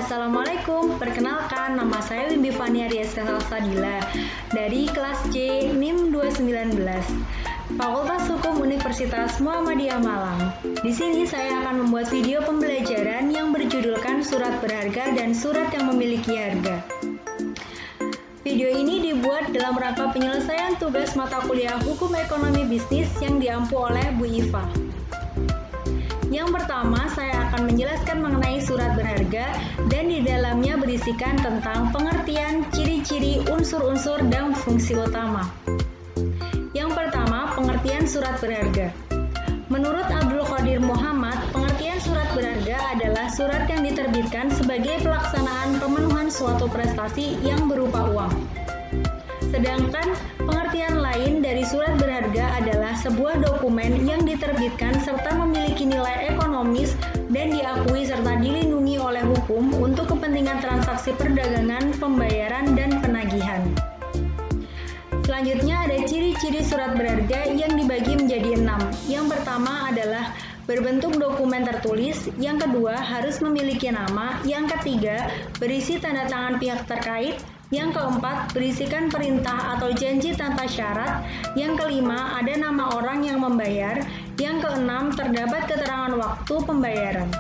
Assalamualaikum, perkenalkan nama saya Wimbi Fania Riasa Salsadila dari kelas C NIM 219 Fakultas Hukum Universitas Muhammadiyah Malang. Di sini saya akan membuat video pembelajaran yang berjudulkan Surat Berharga dan Surat yang Memiliki Harga. Video ini dibuat dalam rangka penyelesaian tugas mata kuliah Hukum Ekonomi Bisnis yang diampu oleh Bu Iva. Yang pertama, saya akan menjelaskan mengenai surat berharga dan di dalamnya berisikan tentang pengertian, ciri-ciri, unsur-unsur, dan fungsi utama. Yang pertama, pengertian surat berharga. Menurut Abdul Qadir Muhammad, pengertian surat berharga adalah surat yang diterbitkan sebagai pelaksanaan pemenuhan suatu prestasi yang berupa uang. Sedangkan pengertian lain dari surat berharga adalah sebuah dokumen yang diterbitkan serta memiliki nilai ekonomis dan diakui serta dilindungi oleh hukum untuk kepentingan transaksi perdagangan, pembayaran, dan penagihan. Selanjutnya ada ciri-ciri surat berharga yang dibagi menjadi 6. Yang pertama adalah berbentuk dokumen tertulis, yang kedua harus memiliki nama, yang ketiga berisi tanda tangan pihak terkait, yang keempat, berisikan perintah atau janji tanpa syarat. Yang kelima, ada nama orang yang membayar. Yang keenam, terdapat keterangan waktu pembayaran.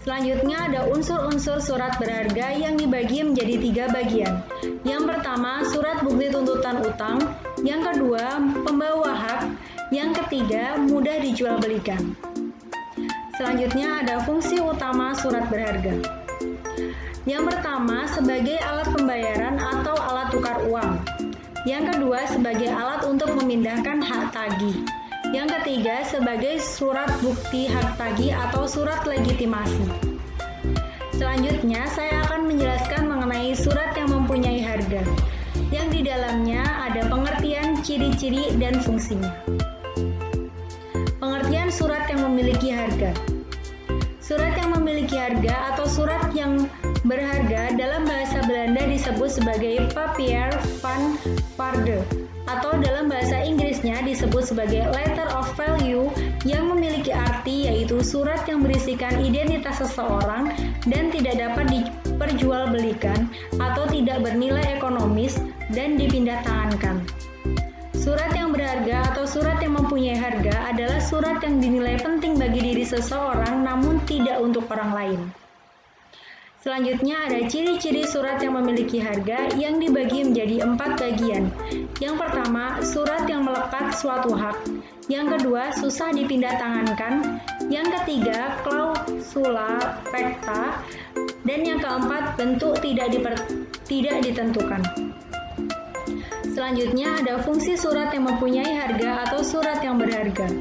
Selanjutnya ada unsur-unsur surat berharga yang dibagi menjadi 3 bagian. Yang pertama, surat bukti tuntutan utang. Yang kedua, pembawa hak. Yang ketiga, mudah dijual belikan. Selanjutnya ada fungsi utama surat berharga. Yang pertama, sebagai alat pembayaran atau alat tukar uang. Yang kedua, sebagai alat untuk memindahkan hak tagih. Yang ketiga, sebagai surat bukti hak tagih atau surat legitimasi. Selanjutnya, saya akan menjelaskan mengenai surat yang mempunyai harga, yang di dalamnya ada pengertian, ciri-ciri, dan fungsinya. Pengertian surat yang memiliki harga. Surat yang memiliki harga atau surat yang berharga dalam bahasa Belanda disebut sebagai papier van waarde atau dalam bahasa Inggrisnya disebut sebagai letter of value yang memiliki arti yaitu surat yang berisikan identitas seseorang dan tidak dapat diperjualbelikan atau tidak bernilai ekonomis dan dipindah tangankan. Surat yang berharga atau surat yang mempunyai harga adalah surat yang dinilai penting bagi diri seseorang namun tidak untuk orang lain. Selanjutnya ada ciri-ciri surat yang memiliki harga yang dibagi menjadi 4 bagian. Yang pertama, surat yang melekat suatu hak. Yang kedua, susah dipindah tangankan. Yang ketiga, klausula pecta. Dan yang keempat, bentuk tidak ditentukan. Selanjutnya ada fungsi surat yang mempunyai harga atau surat yang berharga.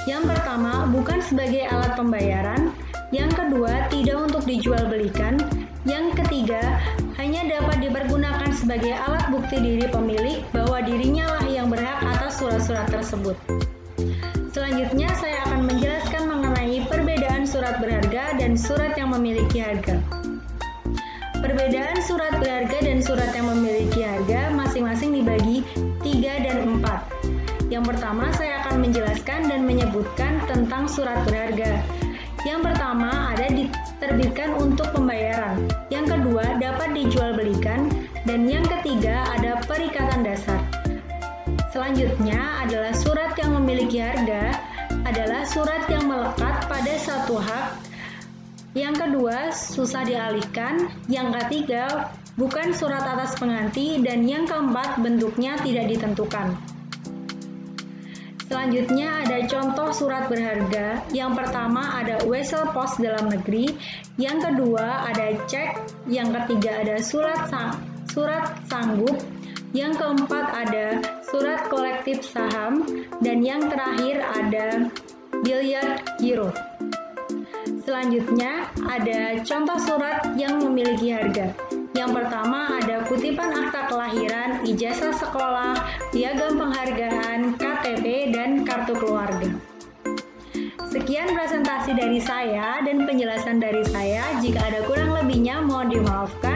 Yang pertama, bukan sebagai alat pembayaran. Yang kedua, tidak untuk dijual belikan. Yang ketiga, hanya dapat dipergunakan sebagai alat bukti diri pemilik bahwa dirinya lah yang berhak atas surat-surat tersebut. Selanjutnya, saya akan menjelaskan mengenai perbedaan surat berharga dan surat yang memiliki harga. Perbedaan surat berharga dan surat yang memiliki harga masing-masing dibagi 3 dan 4. Yang pertama, saya akan menjelaskan dan menyebutkan tentang surat berharga. Yang pertama, ada diterbitkan untuk pembayaran. Yang kedua, dapat dijual belikan. Dan yang ketiga, ada perikatan dasar. Selanjutnya adalah surat yang memiliki harga, adalah surat yang melekat pada satu hak. Yang kedua, susah dialihkan. Yang ketiga, bukan surat atas pengganti. Dan yang keempat, bentuknya tidak ditentukan. Selanjutnya ada contoh surat berharga. Yang pertama ada wesel pos dalam negeri. Yang kedua ada cek. Yang ketiga ada surat sanggup. Yang keempat ada surat kolektif saham. Dan yang terakhir ada biliar giro. Selanjutnya ada contoh surat yang memiliki harga. Yang pertama ada kutipan akta kelahiran, ijazah sekolah, piagam penghargaan, KTP, dan kartu keluarga. Sekian presentasi dari saya dan penjelasan dari saya. Jika ada kurang lebihnya mohon dimaafkan.